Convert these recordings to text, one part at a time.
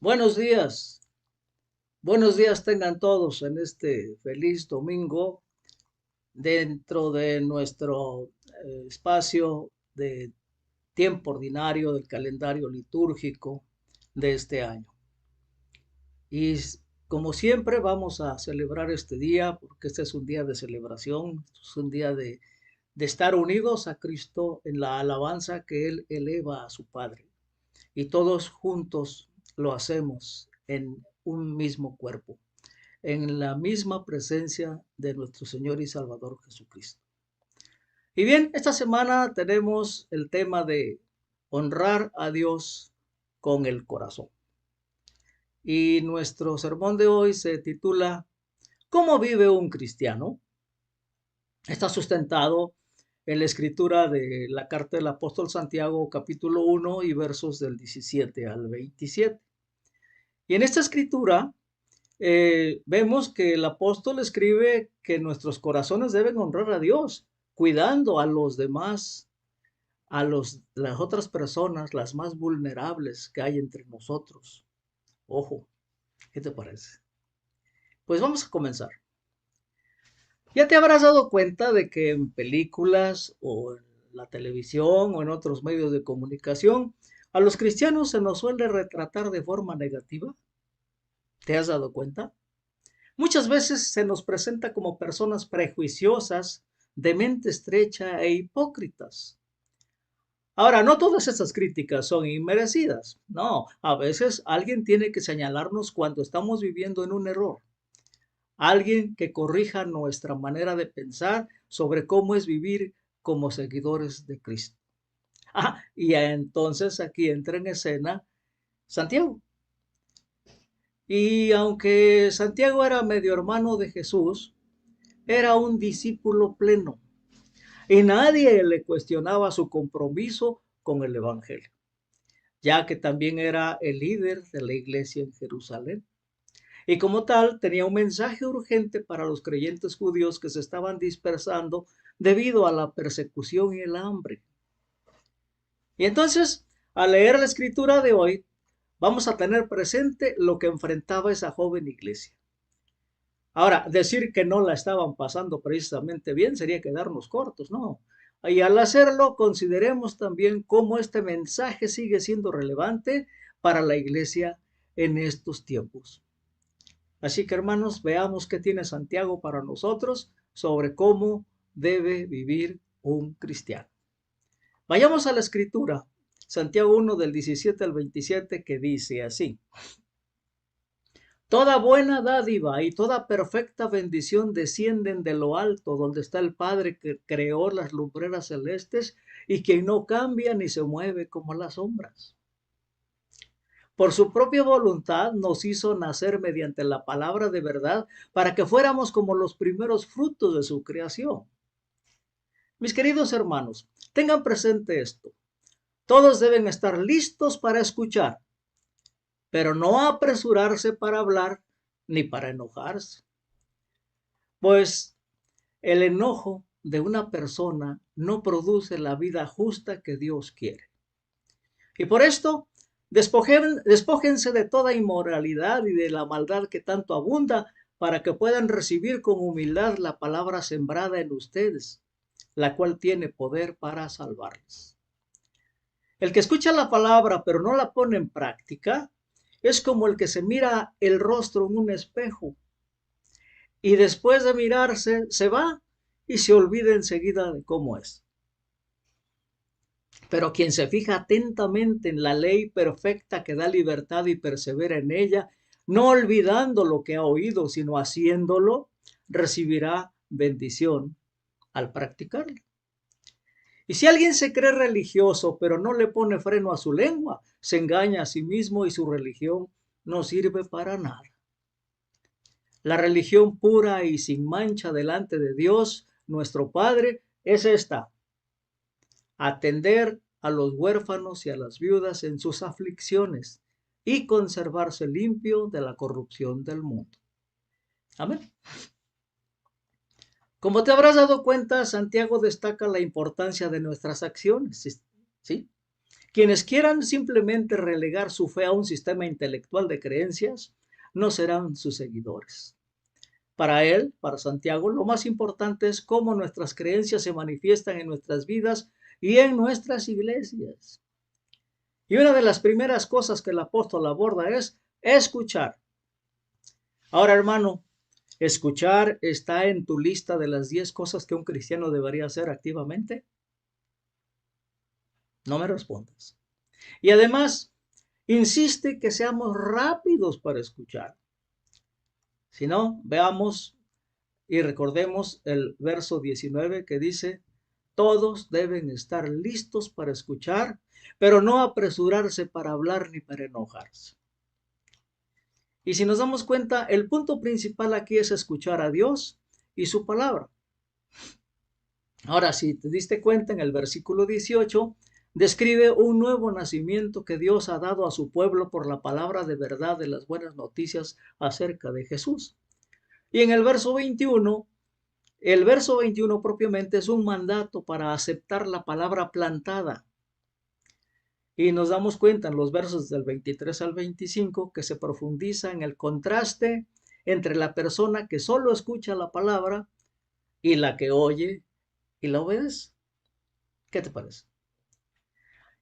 Buenos días, buenos días tengan todos en este feliz domingo dentro de nuestro espacio de tiempo ordinario del calendario litúrgico de este año. Y como siempre vamos a celebrar este día porque este es un día de celebración, es un día de estar unidos a Cristo en la alabanza que Él eleva a su Padre. Y todos juntos lo hacemos en un mismo cuerpo, en la misma presencia de nuestro Señor y Salvador Jesucristo. Y bien, esta semana tenemos el tema de honrar a Dios con el corazón. Y nuestro sermón de hoy se titula ¿Cómo vive un cristiano? Está sustentado en la escritura de la carta del apóstol Santiago, capítulo 1 y versos del 17 al 27. Y en esta escritura vemos que el apóstol escribe que nuestros corazones deben honrar a Dios, cuidando a los demás, las otras personas, las más vulnerables que hay entre nosotros. Ojo, ¿qué te parece? Pues vamos a comenzar. Ya te habrás dado cuenta de que en películas o en la televisión o en otros medios de comunicación, a los cristianos se nos suele retratar de forma negativa. ¿Te has dado cuenta? Muchas veces se nos presenta como personas prejuiciosas, de mente estrecha e hipócritas. Ahora, no todas estas críticas son inmerecidas. No, a veces alguien tiene que señalarnos cuando estamos viviendo en un error. Alguien que corrija nuestra manera de pensar sobre cómo es vivir como seguidores de Cristo. Y entonces aquí entra en escena Santiago. Y aunque Santiago era medio hermano de Jesús, era un discípulo pleno y nadie le cuestionaba su compromiso con el Evangelio, ya que también era el líder de la iglesia en Jerusalén. Y como tal, tenía un mensaje urgente para los creyentes judíos que se estaban dispersando debido a la persecución y el hambre. Y entonces, al leer la escritura de hoy, vamos a tener presente lo que enfrentaba esa joven iglesia. Ahora, decir que no la estaban pasando precisamente bien sería quedarnos cortos, ¿no? Y al hacerlo, consideremos también cómo este mensaje sigue siendo relevante para la iglesia en estos tiempos. Así que, hermanos, veamos qué tiene Santiago para nosotros sobre cómo debe vivir un cristiano. Vayamos a la escritura, Santiago 1 del 17 al 27, que dice así: Toda buena dádiva y toda perfecta bendición descienden de lo alto, donde está el Padre que creó las lumbreras celestes y que no cambia ni se mueve como las sombras. Por su propia voluntad nos hizo nacer mediante la palabra de verdad para que fuéramos como los primeros frutos de su creación. Mis queridos hermanos, tengan presente esto. Todos deben estar listos para escuchar, pero no apresurarse para hablar ni para enojarse. Pues el enojo de una persona no produce la vida justa que Dios quiere. Y por esto, despójense de toda inmoralidad y de la maldad que tanto abunda, para que puedan recibir con humildad la palabra sembrada en ustedes, la cual tiene poder para salvarles. El que escucha la palabra pero no la pone en práctica es como el que se mira el rostro en un espejo y después de mirarse se va y se olvida enseguida de cómo es. Pero quien se fija atentamente en la ley perfecta que da libertad y persevera en ella, no olvidando lo que ha oído, sino haciéndolo, recibirá bendición al practicarlo. Y si alguien se cree religioso, pero no le pone freno a su lengua, se engaña a sí mismo y su religión no sirve para nada. La religión pura y sin mancha delante de Dios, nuestro Padre, es esta: atender a los huérfanos y a las viudas en sus aflicciones y conservarse limpio de la corrupción del mundo. Amén. Como te habrás dado cuenta, Santiago destaca la importancia de nuestras acciones, ¿sí? Quienes quieran simplemente relegar su fe a un sistema intelectual de creencias, no serán sus seguidores. Para él, para Santiago, lo más importante es cómo nuestras creencias se manifiestan en nuestras vidas y en nuestras iglesias. Y una de las primeras cosas que el apóstol aborda es escuchar. Ahora, hermano, ¿escuchar está en tu lista de las 10 cosas que un cristiano debería hacer activamente? No me respondas. Y además, insiste que seamos rápidos para escuchar. Si no, veamos y recordemos el verso 19 que dice, todos deben estar listos para escuchar, pero no apresurarse para hablar ni para enojarse. Y si nos damos cuenta, el punto principal aquí es escuchar a Dios y su palabra. Ahora, si te diste cuenta, en el versículo 18, describe un nuevo nacimiento que Dios ha dado a su pueblo por la palabra de verdad de las buenas noticias acerca de Jesús. Y en el verso 21, propiamente es un mandato para aceptar la palabra plantada. Y nos damos cuenta en los versos del 23 al 25 que se profundiza en el contraste entre la persona que solo escucha la palabra y la que oye y la obedece. ¿Qué te parece?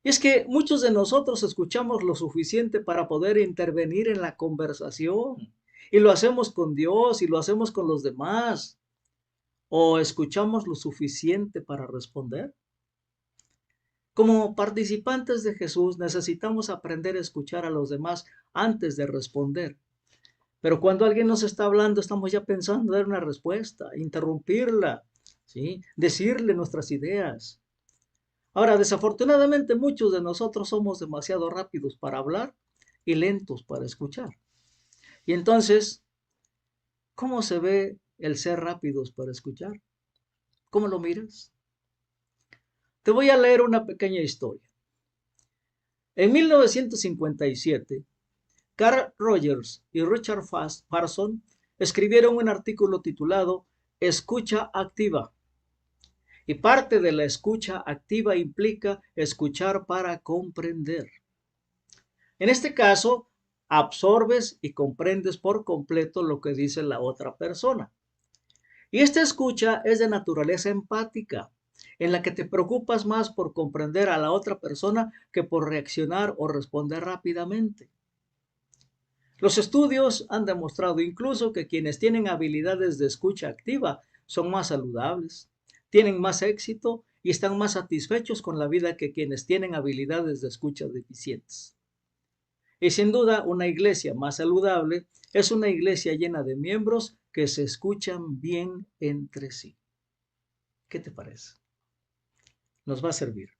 Y es que muchos de nosotros escuchamos lo suficiente para poder intervenir en la conversación. Y lo hacemos con Dios y lo hacemos con los demás. ¿O escuchamos lo suficiente para responder? Como participantes de Jesús necesitamos aprender a escuchar a los demás antes de responder. Pero cuando alguien nos está hablando, estamos ya pensando en dar una respuesta, interrumpirla, ¿sí? Decirle nuestras ideas. Ahora, desafortunadamente, muchos de nosotros somos demasiado rápidos para hablar y lentos para escuchar. Y entonces, ¿cómo se ve el ser rápidos para escuchar? ¿Cómo lo miras? Te voy a leer una pequeña historia. En 1957, Carl Rogers y Richard Parson escribieron un artículo titulado Escucha activa. Y parte de la escucha activa implica escuchar para comprender. En este caso, absorbes y comprendes por completo lo que dice la otra persona. Y esta escucha es de naturaleza empática, en la que te preocupas más por comprender a la otra persona que por reaccionar o responder rápidamente. Los estudios han demostrado incluso que quienes tienen habilidades de escucha activa son más saludables, tienen más éxito y están más satisfechos con la vida que quienes tienen habilidades de escucha deficientes. Y sin duda, una iglesia más saludable es una iglesia llena de miembros que se escuchan bien entre sí. ¿Qué te parece? Nos va a servir.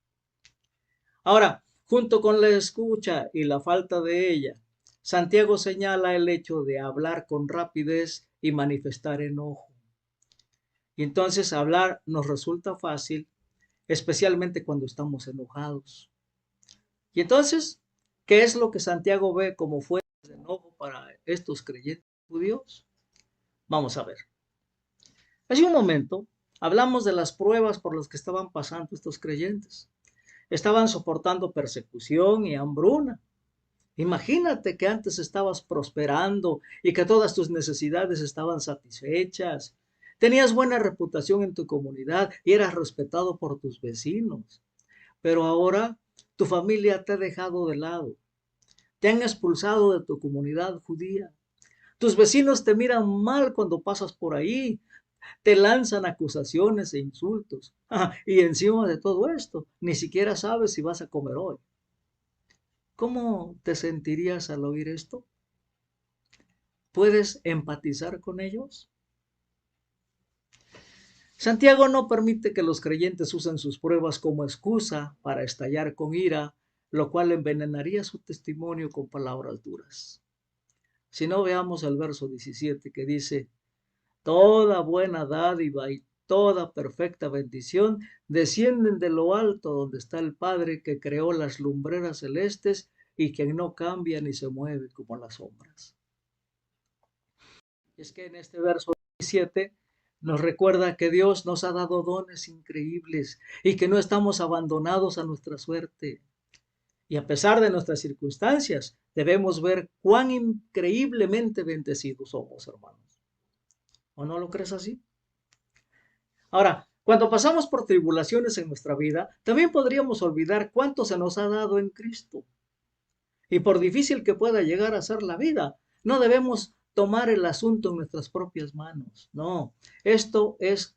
Ahora, junto con la escucha y la falta de ella, Santiago señala el hecho de hablar con rapidez y manifestar enojo. Y entonces hablar nos resulta fácil, especialmente cuando estamos enojados. Y entonces, ¿qué es lo que Santiago ve como fuente de enojo para estos creyentes judíos? Vamos a ver. Hace un momento hablamos de las pruebas por las que estaban pasando estos creyentes. Estaban soportando persecución y hambruna. Imagínate que antes estabas prosperando y que todas tus necesidades estaban satisfechas. Tenías buena reputación en tu comunidad y eras respetado por tus vecinos. Pero ahora tu familia te ha dejado de lado. Te han expulsado de tu comunidad judía. Tus vecinos te miran mal cuando pasas por ahí. Te lanzan acusaciones e insultos. Y encima de todo esto, ni siquiera sabes si vas a comer hoy. ¿Cómo te sentirías al oír esto? ¿Puedes empatizar con ellos? Santiago no permite que los creyentes usen sus pruebas como excusa para estallar con ira, lo cual envenenaría su testimonio con palabras duras. Si no, veamos el verso 17 que dice, toda buena dádiva y toda perfecta bendición descienden de lo alto donde está el Padre que creó las lumbreras celestes y que no cambia ni se mueve como las sombras. Es que en este verso 17 nos recuerda que Dios nos ha dado dones increíbles y que no estamos abandonados a nuestra suerte. Y a pesar de nuestras circunstancias, debemos ver cuán increíblemente bendecidos somos, hermanos. ¿O no lo crees así? Ahora, cuando pasamos por tribulaciones en nuestra vida, también podríamos olvidar cuánto se nos ha dado en Cristo. Y por difícil que pueda llegar a ser la vida, no debemos tomar el asunto en nuestras propias manos. No, esto es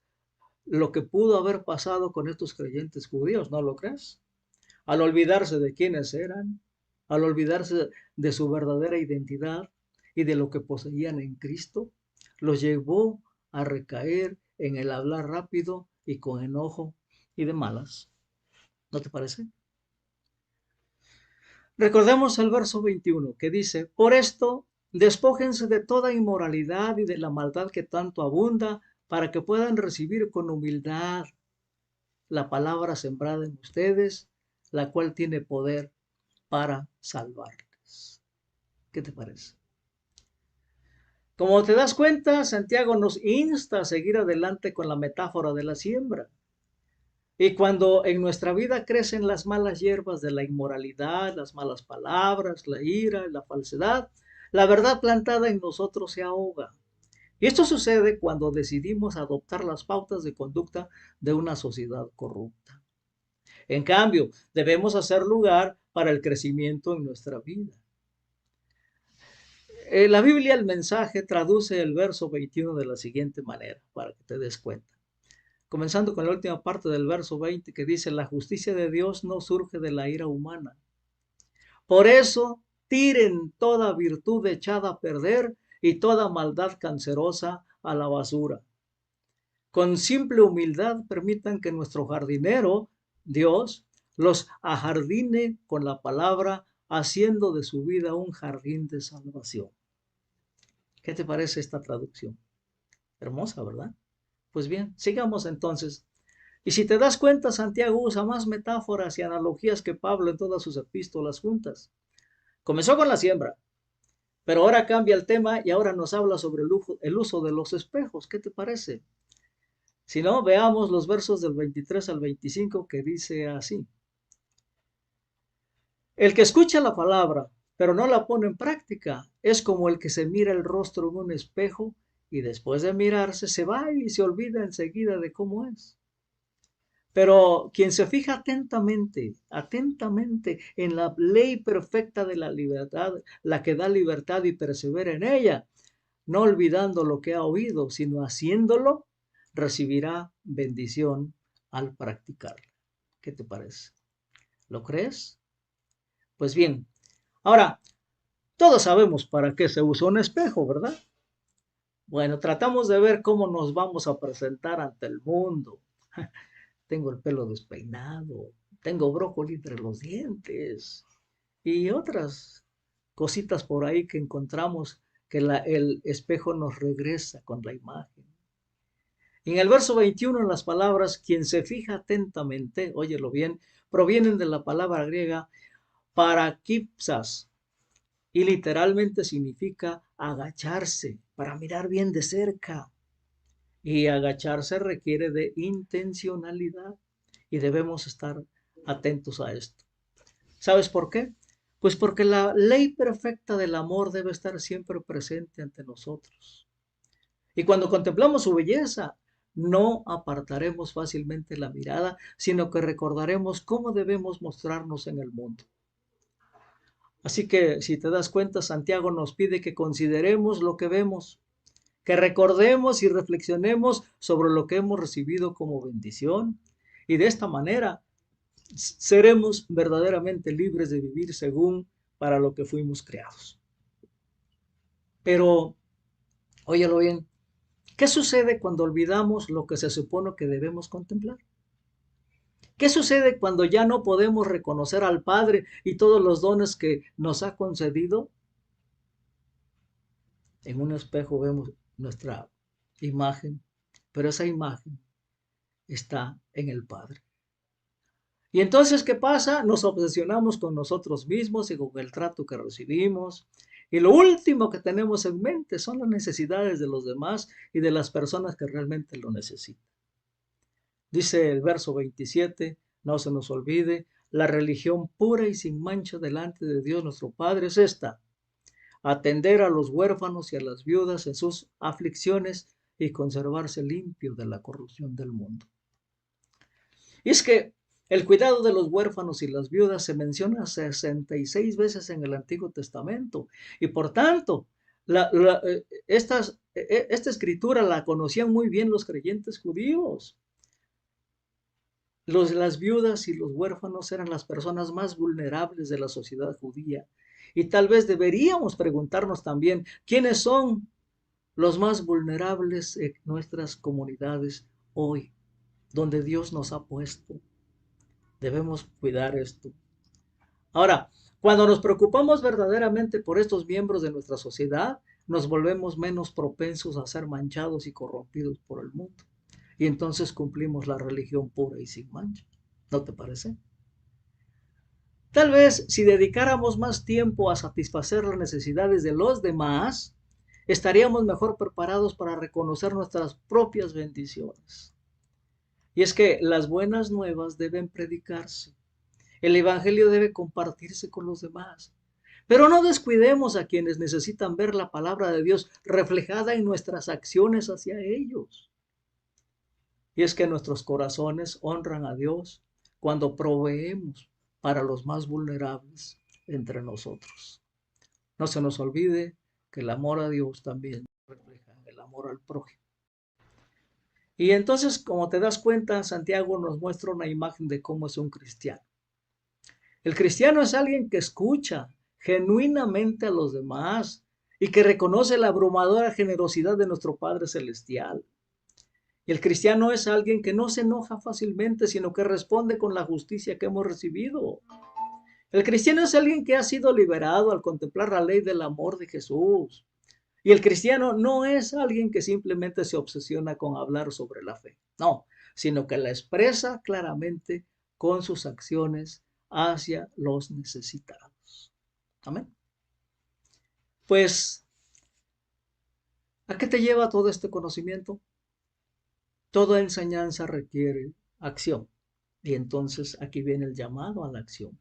lo que pudo haber pasado con estos creyentes judíos, ¿no lo crees? Al olvidarse de quiénes eran, al olvidarse de su verdadera identidad y de lo que poseían en Cristo, los llevó a recaer en el hablar rápido y con enojo y de malas. ¿No te parece? Recordemos el verso 21 que dice, por esto, despójense de toda inmoralidad y de la maldad que tanto abunda, para que puedan recibir con humildad la palabra sembrada en ustedes, la cual tiene poder para salvarles. ¿Qué te parece? Como te das cuenta, Santiago nos insta a seguir adelante con la metáfora de la siembra. Y cuando en nuestra vida crecen las malas hierbas de la inmoralidad, las malas palabras, la ira, la falsedad, la verdad plantada en nosotros se ahoga. Y esto sucede cuando decidimos adoptar las pautas de conducta de una sociedad corrupta. En cambio, debemos hacer lugar para el crecimiento en nuestra vida. La Biblia, el mensaje, traduce el verso 21 de la siguiente manera, para que te des cuenta. Comenzando con la última parte del verso 20 que dice, la justicia de Dios no surge de la ira humana. Por eso, tiren toda virtud echada a perder y toda maldad cancerosa a la basura. Con simple humildad permitan que nuestro jardinero, Dios, los ajardine con la palabra, haciendo de su vida un jardín de salvación. ¿Qué te parece esta traducción? Hermosa, ¿verdad? Pues bien, sigamos entonces. Y si te das cuenta, Santiago usa más metáforas y analogías que Pablo en todas sus epístolas juntas. Comenzó con la siembra, pero ahora cambia el tema y ahora nos habla sobre el uso de los espejos. ¿Qué te parece? Si no, veamos los versos del 23 al 25 que dice así. El que escucha la palabra, pero no la pone en práctica, es como el que se mira el rostro en un espejo y después de mirarse se va y se olvida enseguida de cómo es. Pero quien se fija atentamente en la ley perfecta de la libertad, la que da libertad y persevera en ella, no olvidando lo que ha oído, sino haciéndolo, recibirá bendición al practicarlo. ¿Qué te parece? ¿Lo crees? Pues bien, ahora, todos sabemos para qué se usa un espejo, ¿verdad? Bueno, tratamos de ver cómo nos vamos a presentar ante el mundo. Tengo el pelo despeinado, tengo brócoli entre los dientes y otras cositas por ahí que encontramos que el espejo nos regresa con la imagen. En el verso 21, las palabras quien se fija atentamente, óyelo bien, provienen de la palabra griega parakipsas y literalmente significa agacharse para mirar bien de cerca. Y agacharse requiere de intencionalidad y debemos estar atentos a esto. ¿Sabes por qué? Pues porque la ley perfecta del amor debe estar siempre presente ante nosotros. Y cuando contemplamos su belleza, no apartaremos fácilmente la mirada, sino que recordaremos cómo debemos mostrarnos en el mundo. Así que si te das cuenta, Santiago nos pide que consideremos lo que vemos, que recordemos y reflexionemos sobre lo que hemos recibido como bendición y de esta manera seremos verdaderamente libres de vivir según para lo que fuimos creados. Pero, óyelo bien, ¿qué sucede cuando olvidamos lo que se supone que debemos contemplar? ¿Qué sucede cuando ya no podemos reconocer al Padre y todos los dones que nos ha concedido? En un espejo vemos nuestra imagen, pero esa imagen está en el Padre. Y entonces, ¿qué pasa? Nos obsesionamos con nosotros mismos y con el trato que recibimos. Y lo último que tenemos en mente son las necesidades de los demás y de las personas que realmente lo necesitan. Dice el verso 27, no se nos olvide, la religión pura y sin mancha delante de Dios nuestro Padre es esta: atender a los huérfanos y a las viudas en sus aflicciones y conservarse limpio de la corrupción del mundo. Y es que el cuidado de los huérfanos y las viudas se menciona 66 veces en el Antiguo Testamento. Y por tanto, esta escritura la conocían muy bien los creyentes judíos. Las viudas y los huérfanos eran las personas más vulnerables de la sociedad judía. Y tal vez deberíamos preguntarnos también quiénes son los más vulnerables en nuestras comunidades hoy, donde Dios nos ha puesto. Debemos cuidar esto. Ahora, cuando nos preocupamos verdaderamente por estos miembros de nuestra sociedad, nos volvemos menos propensos a ser manchados y corrompidos por el mundo. Y entonces cumplimos la religión pura y sin mancha. ¿No te parece? Tal vez si dedicáramos más tiempo a satisfacer las necesidades de los demás, estaríamos mejor preparados para reconocer nuestras propias bendiciones. Y es que las buenas nuevas deben predicarse. El evangelio debe compartirse con los demás. Pero no descuidemos a quienes necesitan ver la palabra de Dios reflejada en nuestras acciones hacia ellos. Y es que nuestros corazones honran a Dios cuando proveemos para los más vulnerables entre nosotros. No se nos olvide que el amor a Dios también refleja el amor al prójimo. Y entonces, como te das cuenta, Santiago nos muestra una imagen de cómo es un cristiano. El cristiano es alguien que escucha genuinamente a los demás y que reconoce la abrumadora generosidad de nuestro Padre Celestial. El cristiano es alguien que no se enoja fácilmente, sino que responde con la justicia que hemos recibido. El cristiano es alguien que ha sido liberado al contemplar la ley del amor de Jesús. Y el cristiano no es alguien que simplemente se obsesiona con hablar sobre la fe, no, sino que la expresa claramente con sus acciones hacia los necesitados. Amén. Pues, ¿a qué te lleva todo este conocimiento? Toda enseñanza requiere acción. Y entonces aquí viene el llamado a la acción.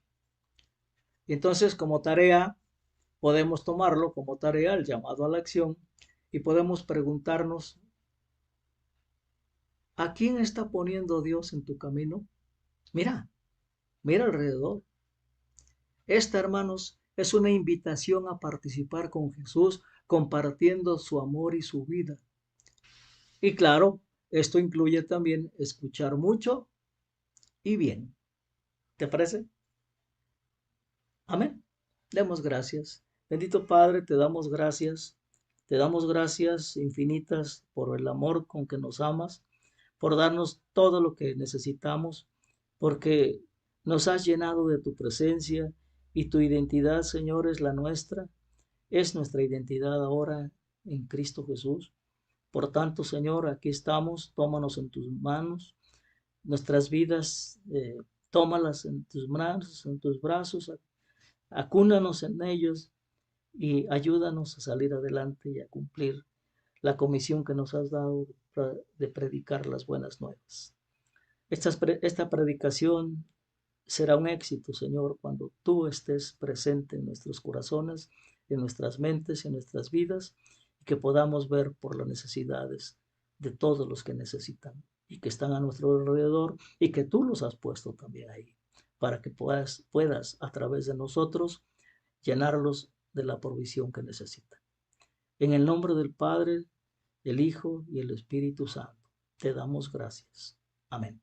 Y entonces, como tarea, podemos tomarlo como tarea, el llamado a la acción, y podemos preguntarnos, ¿a quién está poniendo Dios en tu camino? Mira, mira alrededor. Esta, hermanos, es una invitación a participar con Jesús, compartiendo su amor y su vida. Y claro, esto incluye también escuchar mucho y bien. ¿Te parece? Amén. Demos gracias. Bendito Padre, te damos gracias. Te damos gracias infinitas por el amor con que nos amas, por darnos todo lo que necesitamos, porque nos has llenado de tu presencia y tu identidad, Señor, es la nuestra. Es nuestra identidad ahora en Cristo Jesús. Por tanto, Señor, aquí estamos, tómanos en tus manos, nuestras vidas, tómalas en tus manos, en tus brazos, acúnanos en ellos y ayúdanos a salir adelante y a cumplir la comisión que nos has dado de predicar las buenas nuevas. Esta predicación será un éxito, Señor, cuando tú estés presente en nuestros corazones, en nuestras mentes, en nuestras vidas, y que podamos ver por las necesidades de todos los que necesitan y que están a nuestro alrededor y que tú los has puesto también ahí, para que puedas a través de nosotros llenarlos de la provisión que necesitan. En el nombre del Padre, el Hijo y el Espíritu Santo, te damos gracias. Amén.